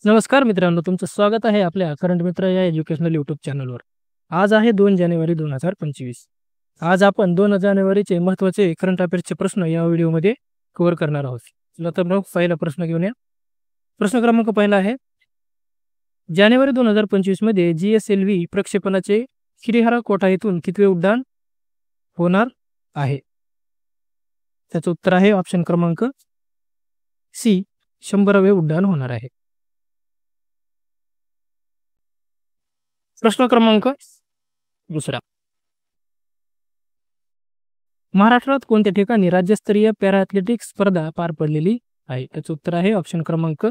नमस्कार मित्रांनो, तुमचं स्वागत आहे आपल्या करंट मित्र या एज्युकेशनल यूट्यूब चॅनलवर. आज आहे 2 जानेवारी 2025. आज आपण 2 जानेवारीचे महत्त्वाचे करंट अफेअर्सचे प्रश्न या व्हिडिओमध्ये कव्हर करणार आहोत. चला तर मग पहिला प्रश्न घेऊन या. प्रश्न क्रमांक पहिला आहे, जानेवारी 2025 मध्ये GSLV प्रक्षेपणाचे श्रीहरिकोटा येथून कितवे उड्डाण होणार आहे? त्याचं उत्तर आहे ऑप्शन क्रमांक सी, 100वे उड्डाण होणार आहे. प्रश्न क्रमांक दुसरा, महाराष्ट्रात कोणत्या ठिकाणी राज्यस्तरीय पॅरा ॲथलेटिक्स स्पर्धा पार पडलेली आहे? त्याचं उत्तर आहे ऑप्शन क्रमांक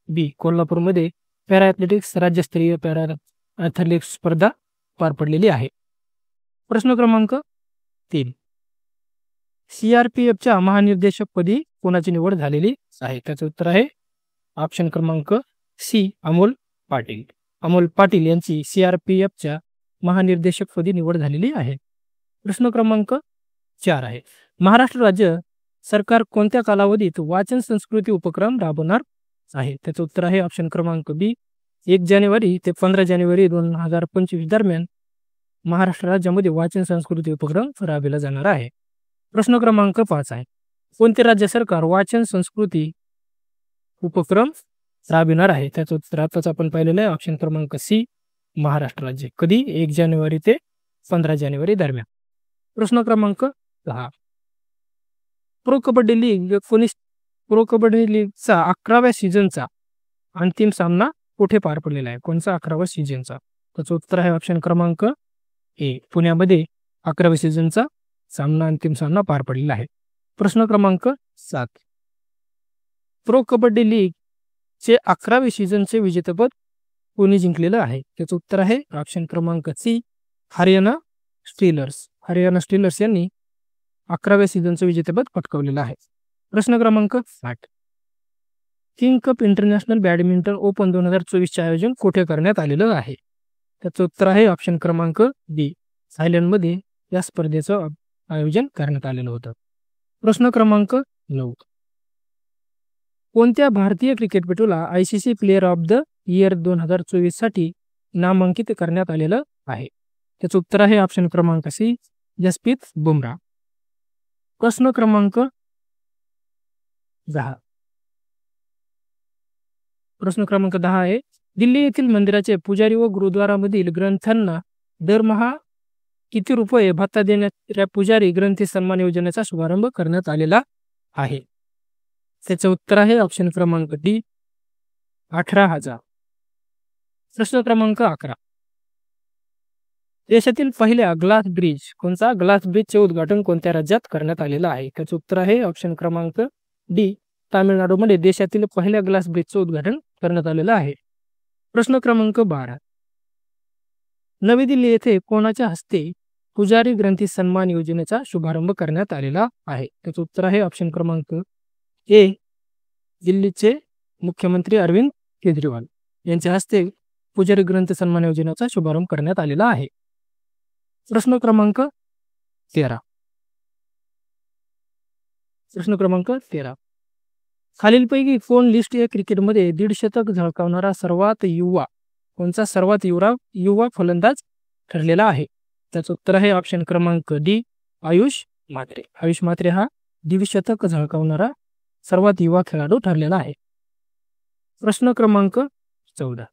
बी, कोल्हापूरमध्ये पॅरा ॲथलेटिक्स राज्यस्तरीय पॅरा ॲथलेटिक्स स्पर्धा पार पडलेली आहे. प्रश्न क्रमांक 3, CRPFच्या महानिर्देशकपदी कोणाची निवड झालेली आहे? त्याचं उत्तर आहे ऑप्शन क्रमांक सी, अमोल पाटील. अमोल पाटील यांची CRPFच्या महानिर्देशकपदी निवड झालेली आहे. प्रश्न क्रमांक 4 आहे, महाराष्ट्र राज्य सरकार कोणत्या कालावधीत वाचन संस्कृती उपक्रम राबवणार आहे? त्याचं उत्तर आहे ऑप्शन क्रमांक बी, 1 जानेवारी ते 15 जानेवारी 2025 दरम्यान महाराष्ट्र राज्यामध्ये वाचन संस्कृती उपक्रम राबविला जाणार आहे. प्रश्न क्रमांक 5 आहे, कोणते राज्य सरकार वाचन संस्कृती उपक्रम राबविणार आहे? त्याचं उत्तर आताच आपण पाहिलेलं आहे ऑप्शन क्रमांक सी, महाराष्ट्र राज्य. कधी? 1 जानेवारी ते 15 जानेवारी दरम्यान. प्रश्न क्रमांक 10, प्रो कबड्डी लीगचा 11व्या सीझनचा अंतिम सामना कुठे पार पडलेला आहे? कोणचा 11व्या सीझनचा? त्याचं उत्तर आहे ऑप्शन क्रमांक ए, पुण्यामध्ये 11व्या सीझनचा अंतिम सामना पार पडलेला आहे. प्रश्न क्रमांक 7, प्रो कबड्डी लीग चे 11वे सीझनचे विजेतेपद कोणी जिंकलेलं आहे? त्याचं उत्तर आहे ऑप्शन क्रमांक C, Haryana Steelers. Haryana Steelers यांनी 11व्या सीझनचं विजेतेपद पटकावलेलं आहे. प्रश्न क्रमांक 8, King Cup International Badminton Open 2024चे आयोजन कुठे करण्यात आलेलं आहे? त्याचं उत्तर आहे ऑप्शन क्रमांक बी, थायलंडमध्ये या स्पर्धेचं आयोजन करण्यात आलेलं होतं. प्रश्न क्रमांक 9, कोणत्या भारतीय क्रिकेटपटूला ICC player of the year 2024 साठी नामांकित करण्यात आलेलं आहे? त्याचं उत्तर आहे ऑप्शन क्रमांक सी, जसप्रीत बुमराह. प्रश्न क्रमांक 10, आहे, दिल्ली येथील मंदिराचे पुजारी व गुरुद्वारामधील ग्रंथांना दरमहा किती रुपये भत्ता देणाऱ्या पुजारी ग्रंथी सन्मान योजनेचा शुभारंभ करण्यात आलेला आहे? त्याचं उत्तर आहे ऑप्शन क्रमांक डी, 18,000. प्रश्न क्रमांक 11, देशातील पहिल्या ग्लास ब्रिजचे उद्घाटन कोणत्या राज्यात करण्यात आलेलं आहे? त्याचं उत्तर आहे ऑप्शन क्रमांक डी, तामिळनाडूमध्ये देशातील पहिल्या ग्लास ब्रिजचं उद्घाटन करण्यात आलेलं आहे. प्रश्न क्रमांक 12, नवी दिल्ली येथे कोणाच्या हस्ते पुजारी ग्रंथी सन्मान योजनेचा शुभारंभ करण्यात आलेला आहे? त्याचं उत्तर आहे ऑप्शन क्रमांक ए, दिल्लीचे मुख्यमंत्री अरविंद केजरीवाल यांच्या हस्ते पुजारी ग्रंथ सन्मान योजनेचा शुभारंभ करण्यात आलेला आहे. प्रश्न क्रमांक 13, खालीलपैकी कोण लिस्ट ए क्रिकेटमध्ये 150 शतक झळकावणारा सर्वात युवा फलंदाज ठरलेला आहे? त्याचं उत्तर आहे ऑप्शन क्रमांक डी, आयुष म्हात्रे. आयुष म्हात्रे हा 150 शतक झळकावणारा सर्वात युवा खेळाडू ठरलेला आहे. प्रश्न क्रमांक 14,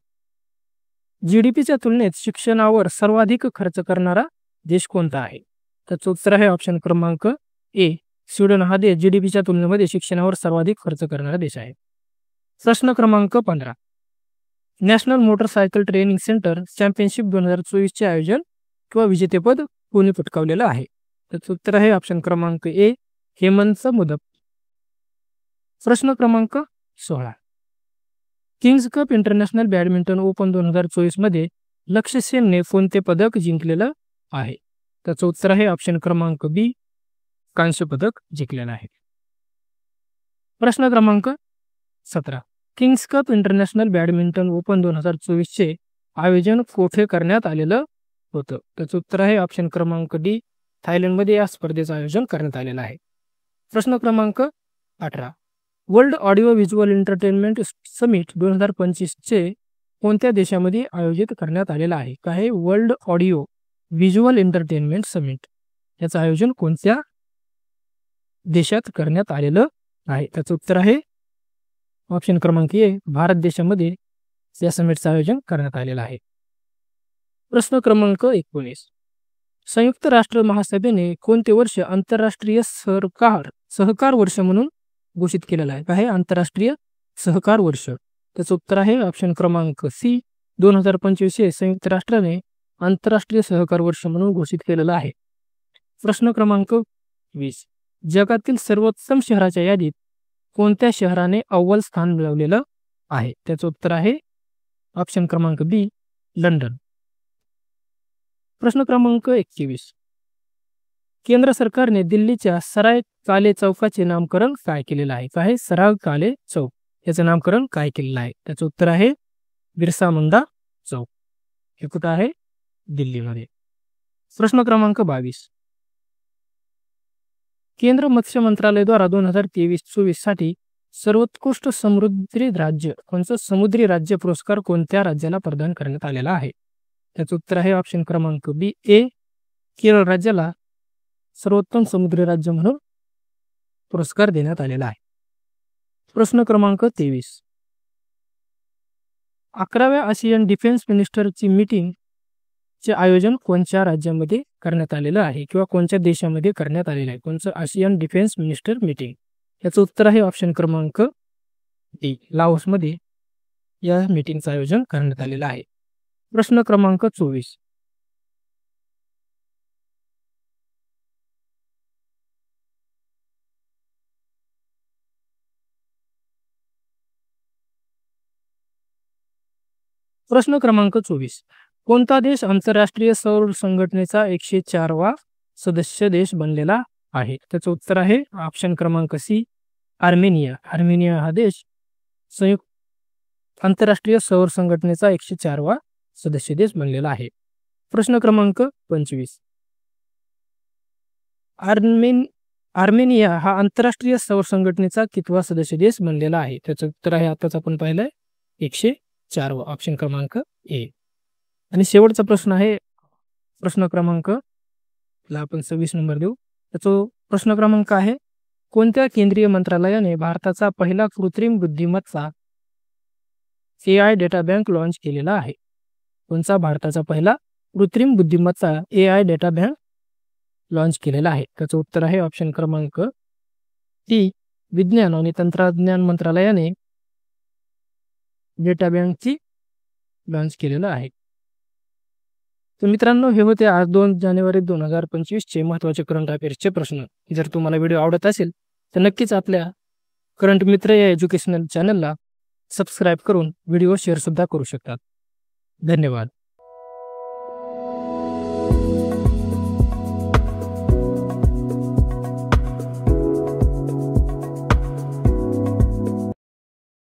GDPच्या तुलनेत शिक्षणावर सर्वाधिक खर्च करणारा देश कोणता आहे? त्याचं उत्तर आहे ऑप्शन क्रमांक ए, स्वीडन हा देश GDPच्या तुलनेमध्ये शिक्षणावर सर्वाधिक खर्च करणारा देश आहे. प्रश्न क्रमांक 15, National Motorcycle Training Centre Championship 2024चे आयोजन किंवा विजेतेपद कोणी पटकावलेलं आहे? त्याचं उत्तर आहे ऑप्शन क्रमांक ए, हेमंत मुदब. प्रश्न क्रमांक 16, kings Cup International Badminton open 2024 मध्ये लक्ष्य सेनने कोणते पदक जिंकलेलं आहे? त्याचं उत्तर आहे ऑप्शन क्रमांक बी, कांस्य पदक जिंकलेलं आहे. प्रश्न क्रमांक 17, Kings Cup International Badminton Open 2024चे आयोजन कोठे करण्यात आलेलं होतं? त्याचं उत्तर आहे ऑप्शन क्रमांक डी, थायलंडमध्ये या स्पर्धेचं आयोजन करण्यात आलेलं आहे. प्रश्न क्रमांक 18, world audio visual entertainment summit 2025 चे कोणत्या देशामध्ये आयोजित करण्यात आलेलं आहे? काय आहे? World audio visual entertainment summit याचं आयोजन कोणत्या देशात करण्यात आलेलं आहे? त्याचं उत्तर आहे ऑप्शन क्रमांक ए, भारत देशामध्ये या समिटचं आयोजन करण्यात आलेलं आहे. प्रश्न क्रमांक 19. संयुक्त राष्ट्र महासभेने कोणते वर्ष आंतरराष्ट्रीय सहकार वर्ष म्हणून घोषित केलेलं आहे? काय आहे? आंतरराष्ट्रीय सहकार वर्ष. त्याचं उत्तर आहे ऑप्शन क्रमांक सी, 2025 हे संयुक्त राष्ट्राने आंतरराष्ट्रीय सहकार वर्ष म्हणून घोषित केलेलं आहे. प्रश्न क्रमांक 20. जगातील सर्वोत्तम शहराच्या यादीत कोणत्या शहराने अव्वल स्थान मिळवलेलं आहे? त्याचं उत्तर आहे ऑप्शन क्रमांक बी, लंडन. प्रश्न क्रमांक 21. केंद्र सरकारने दिल्लीच्या सराय काले चौकाचे नामकरण काय केलेलं आहे? काय? सराय काले चौक याचं नामकरण काय केलेलं आहे? त्याचं उत्तर आहे बिरसा मुंडा चौक. हे कुठं आहे? दिल्लीमध्ये. प्रश्न क्रमांक 22. केंद्र मत्स्य मंत्रालयाद्वारा 2023-24 साठी सर्वोत्कृष्ट समुद्री राज्य कोणतं समुद्री राज्य पुरस्कार कोणत्या राज्याला प्रदान करण्यात आलेला आहे? त्याचं उत्तर आहे ऑप्शन क्रमांक बी, ए, केरळ राज्याला सर्वोत्तम समुद्री राज्य म्हणून पुरस्कार देण्यात आलेला आहे. प्रश्न क्रमांक 23. 11व्या आशियन डिफेन्स मिनिस्टरची मीटिंग चे आयोजन कोणत्या राज्यामध्ये करण्यात आलेलं आहे किंवा कोणत्या देशामध्ये करण्यात आलेलं आहे? कोणतं आशियन डिफेन्स मिनिस्टर मीटिंग? याचं उत्तर आहे ऑप्शन क्रमांक डी, लाओसमध्ये या मीटिंगचं आयोजन करण्यात आलेलं आहे. प्रश्न क्रमांक 24. प्रश्न क्रमांक 24. कोणता देश आंतरराष्ट्रीय सौर संघटनेचा 104वा सदस्य देश बनलेला आहे? त्याचं उत्तर आहे ऑप्शन क्रमांक सी, आर्मेनिया. आर्मेनिया हा देश संयुक्त आंतरराष्ट्रीय सौर संघटनेचा 104वा सदस्य देश बनलेला आहे. प्रश्न क्रमांक 25. आर्मेनिया हा आंतरराष्ट्रीय सौर संघटनेचा कितवा सदस्य देश बनलेला आहे? त्याचं उत्तर आहे आताच आपण पाहिलंय 104वा, ऑप्शन क्रमांक ए. आणि शेवटचा प्रश्न आहे प्रश्न क्रमांक ला आपण 26 नंबर देऊ. त्याचा प्रश्न क्रमांक आहे कोणत्या केंद्रीय मंत्रालयाने भारताचा पहिला कृत्रिम बुद्धिमत्ता AI डेटा बँक लॉन्च केलेला आहे? कोणता भारताचा पहिला कृत्रिम बुद्धिमत्ता AI डेटा बँक लॉन्च केलेला आहे? त्याचं उत्तर आहे ऑप्शन क्रमांक डी, विज्ञान आणि तंत्रज्ञान मंत्रालयाने डेटा बँकची लॉन्च केलेलं आहे. तर मित्रांनो, हे होते आज 2 जानेवारी 2025 चे महत्त्वाचे करंट अफेअर्सचे प्रश्न. जर तुम्हाला व्हिडिओ आवडत असेल तर नक्कीच आपल्या करंट मित्र या एज्युकेशनल चॅनलला सबस्क्राईब करून व्हिडिओ शेअर सुद्धा करू शकतात. धन्यवाद.